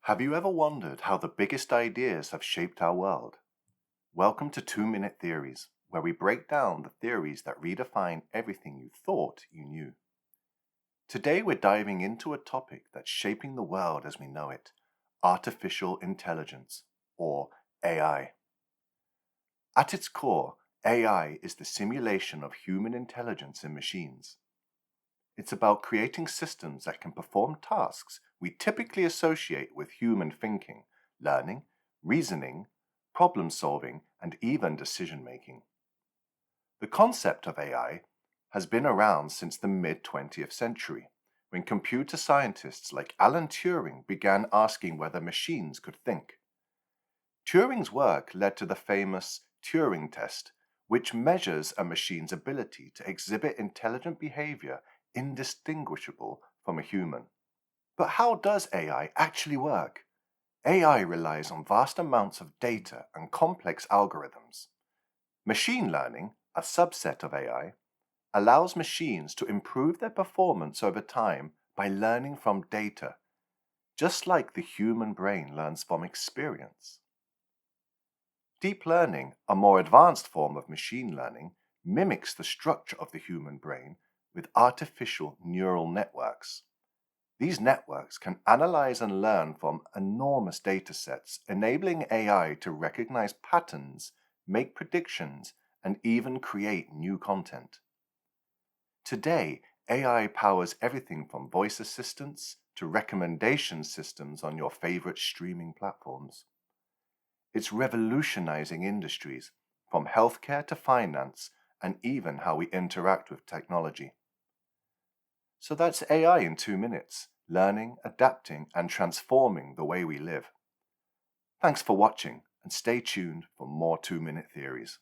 Have you ever wondered how the biggest ideas have shaped our world? Welcome to 2 Minute Theories, where we break down the theories that redefine everything you thought you knew. Today we're diving into a topic that's shaping the world as we know it: artificial intelligence, or AI. At its core, AI is the simulation of human intelligence in machines. It's about creating systems that can perform tasks we typically associate with human thinking, learning, reasoning, problem solving, and even decision making. The concept of AI has been around since the mid 20th century, when computer scientists like Alan Turing began asking whether machines could think. Turing's work led to the famous Turing test, which measures a machine's ability to exhibit intelligent behavior indistinguishable from a human. But how does AI actually work? AI relies on vast amounts of data and complex algorithms. Machine learning, a subset of AI, allows machines to improve their performance over time by learning from data, just like the human brain learns from experience. Deep learning, a more advanced form of machine learning, mimics the structure of the human brain with artificial neural networks. These networks can analyze and learn from enormous data sets, enabling AI to recognize patterns, make predictions, and even create new content. Today, AI powers everything from voice assistants to recommendation systems on your favorite streaming platforms. It's revolutionizing industries, from healthcare to finance, and even how we interact with technology. So that's AI in 2 minutes, learning, adapting, and transforming the way we live. Thanks for watching, and stay tuned for more 2 Minute Theories.